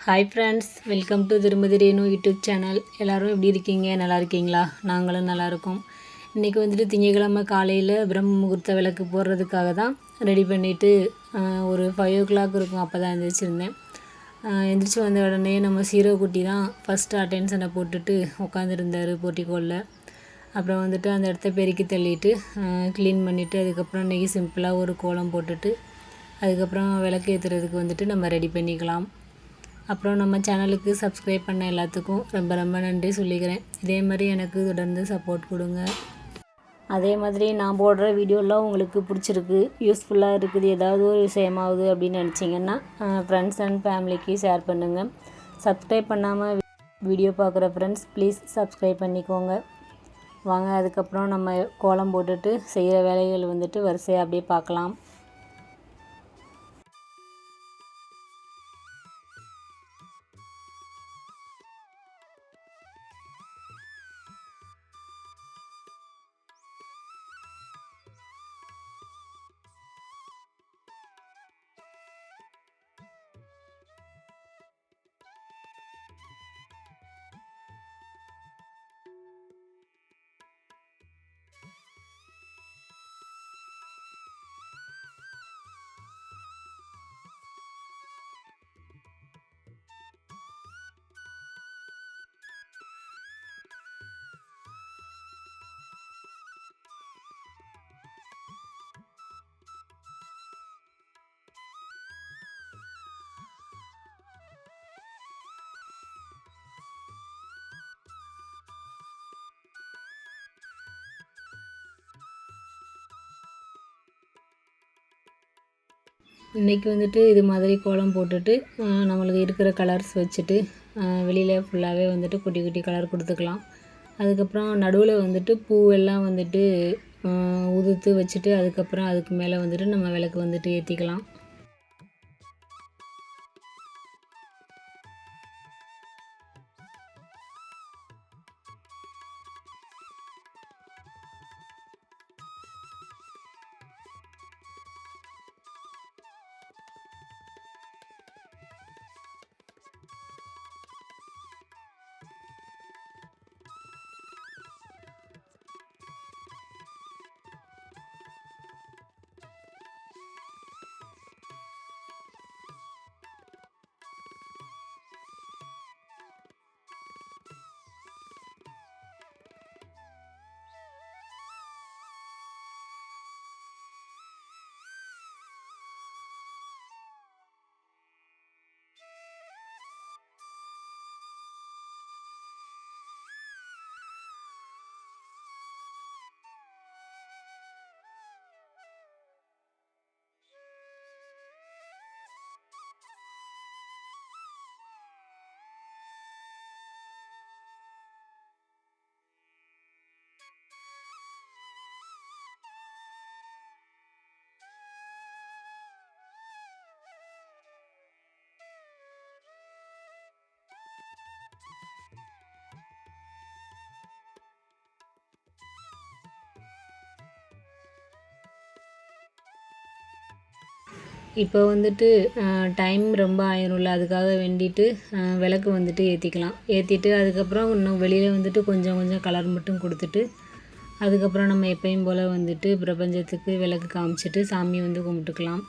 Hi friends, welcome to திருமதி Renu YouTube channel. எல்லோரும் எப்படி இருக்கீங்க? நல்லா இருக்கீங்களா? நாங்களும் நல்லாயிருக்கோம். இன்றைக்கி வந்துட்டு திங்கக்கிழமை காலையில் பிரம்ம முகூர்த்த விளக்கு போடுறதுக்காக தான் ரெடி பண்ணிவிட்டு ஒரு 5 o'clock இருக்கும். அப்போ தான் எழுந்திரிச்சிருந்தேன். எந்திரிச்சு வந்த உடனே நம்ம சீரோ குட்டி தான் ஃபஸ்ட்டு அட்டென்ஷனை போட்டுட்டு உட்காந்துருந்தார் போர்ட்டிக்கோலில். அப்புறம் வந்துட்டு அந்த இடத்த பெருக்கி தள்ளிட்டு க்ளீன் பண்ணிவிட்டு அதுக்கப்புறம் இன்றைக்கி சிம்பிளாக ஒரு கோலம் போட்டுட்டு அதுக்கப்புறம் விளக்கு ஏற்றுறதுக்கு வந்துட்டு நம்ம ரெடி பண்ணிக்கலாம். அப்புறம் நம்ம சேனலுக்கு சப்ஸ்கிரைப் பண்ண எல்லாத்துக்கும் ரொம்ப ரொம்ப நன்றி சொல்லிக்கிறேன். இதே மாதிரி எனக்கு தொடர்ந்து சப்போர்ட் கொடுங்க. அதே மாதிரி நான் போடுற வீடியோலாம் உங்களுக்கு பிடிச்சிருக்கு, யூஸ்ஃபுல்லாக இருக்குது, ஏதாவது ஒரு விஷயமாகுது அப்படின்னு நினச்சிங்கன்னா ஃப்ரெண்ட்ஸ் அண்ட் ஃபேமிலிக்கு ஷேர் பண்ணுங்கள். சப்ஸ்கிரைப் பண்ணாமல் வீடியோ பார்க்குற ஃப்ரெண்ட்ஸ் ப்ளீஸ் சப்ஸ்கிரைப் பண்ணிக்கோங்க. வாங்க அதுக்கப்புறம் நம்ம கோலம் போட்டுட்டு செய்கிற வேலைகள் வந்துட்டு வரிசையாக அப்படியே பார்க்கலாம். இன்றைக்கி வந்துட்டு இது மாதிரி கோலம் போட்டுட்டு நம்மளுக்கு இருக்கிற கலர்ஸ் வச்சுட்டு வெளியில் ஃபுல்லாகவே வந்துட்டு குட்டி குட்டி கலர் கொடுத்துக்கலாம். அதுக்கப்புறம் நடுவில் வந்துட்டு பூவெல்லாம் வந்துட்டு உதுத்து வச்சுட்டு அதுக்கப்புறம் அதுக்கு மேலே வந்துட்டு நம்ம விளக்கு வந்துட்டு ஏற்றிக்கலாம். இப்போ வந்துட்டு டைம் ரொம்ப ஆயிரும்ல, அதுக்காக வேண்டிட்டு விளக்கு வந்துட்டு ஏற்றிக்கலாம். ஏற்றிட்டு அதுக்கப்புறம் இன்னும் வெளியில் வந்துட்டு கொஞ்சம் கொஞ்சம் கலர் மட்டும் கொடுத்துட்டு அதுக்கப்புறம் நம்ம எப்பயும் போல் வந்துட்டு பிரபஞ்சத்துக்கு விளக்கு காமிச்சிட்டு சாமி வந்து கும்பிட்டுக்கலாம்.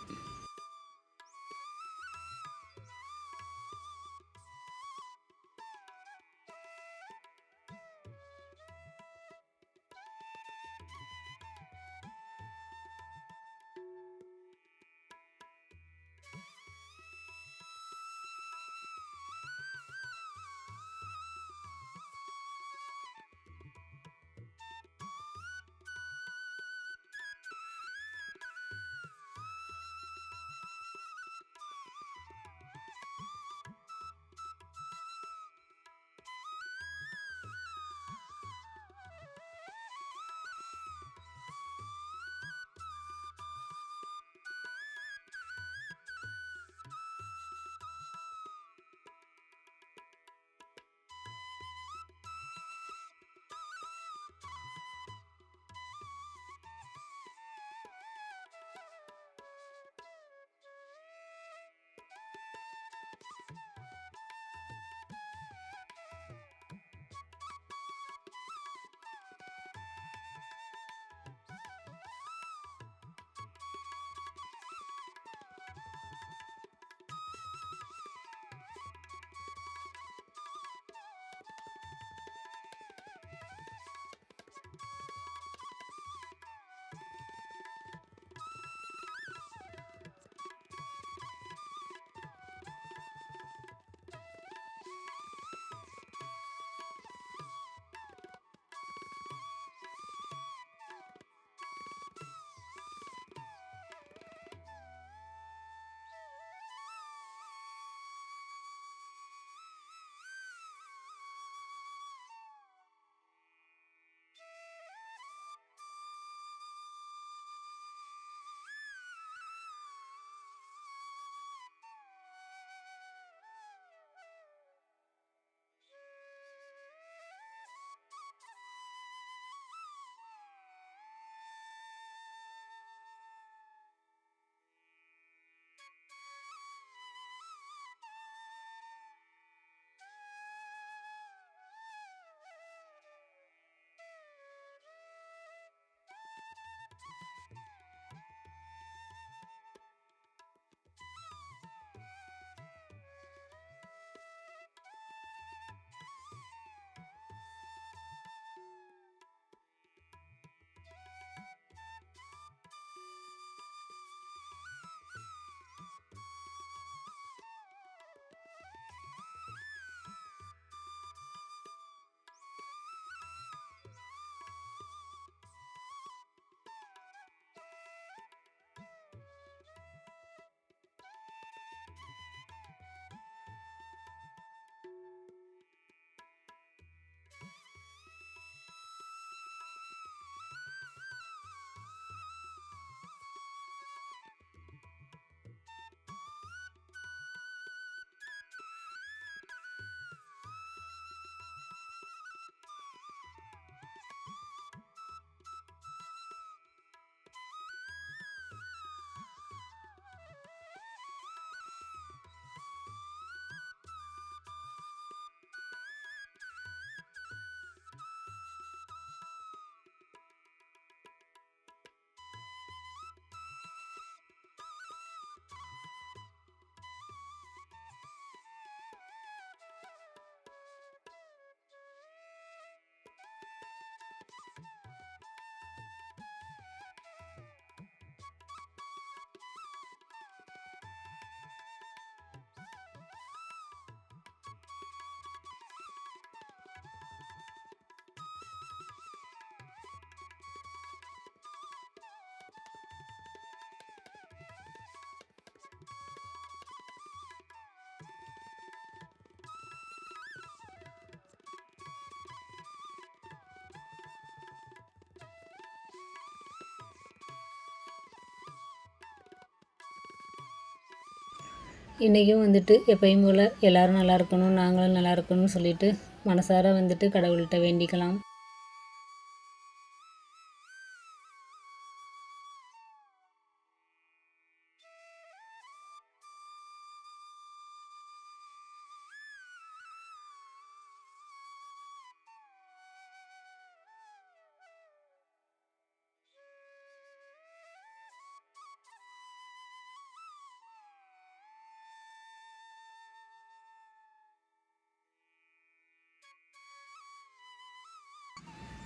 இன்றைக்கும் வந்துட்டு எப்பயும் போல் எல்லோரும் நல்லா இருக்கணும், நாங்களும் நல்லா இருக்கணும்னு சொல்லிட்டு மனசார வந்துட்டு கடவுள்கிட்ட வேண்டிக்கலாம்.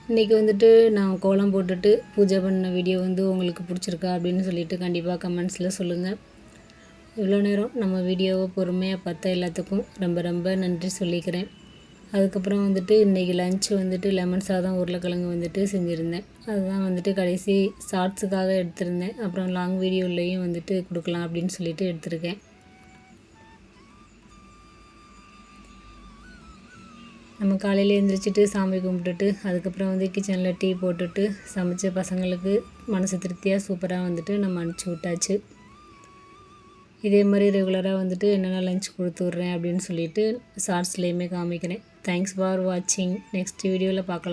இன்றைக்கி வந்துட்டு நான் கோலம் போட்டுட்டு பூஜை பண்ண வீடியோ வந்து உங்களுக்கு பிடிச்சிருக்கா அப்படின்னு சொல்லிட்டு கண்டிப்பாக கமெண்ட்ஸில் சொல்லுங்கள். இவ்வளோ நேரம் நம்ம வீடியோவை பொறுமையாக பார்த்த எல்லாத்துக்கும் ரொம்ப ரொம்ப நன்றி சொல்லிக்கிறேன். அதுக்கப்புறம் வந்துட்டு இன்றைக்கி லன்ச்சு வந்துட்டு லெமன் சாதம் உருளைக்கிழங்கு வந்துட்டு செஞ்சுருந்தேன். அதுதான் வந்துட்டு கடைசி ஷார்ட்ஸுக்காக எடுத்திருந்தேன். அப்புறம் லாங் வீடியோலையும் வந்துட்டு கொடுக்கலாம் அப்படின்னு சொல்லிட்டு எடுத்திருக்கேன். நம்ம காலையில் எழுந்திரிச்சிட்டு சாமி கும்பிட்டுட்டு அதுக்கப்புறம் வந்து கிச்சனில் டீ போட்டுட்டு சமைச்ச பசங்களுக்கு மனசு திருப்தியாக சூப்பராக வந்துட்டு நம்ம அனுப்பிச்சி விட்டாச்சு. இதே மாதிரி ரெகுலராக வந்துட்டு என்னென்ன லஞ்ச் கொடுத்து விட்றேன் அப்படின்னு சொல்லிட்டு ஷார்ட்ஸ்லேயுமே காமிக்கிறேன். தேங்க்ஸ் ஃபார் வாட்சிங். நெக்ஸ்ட் வீடியோவில் பார்க்கலாம்.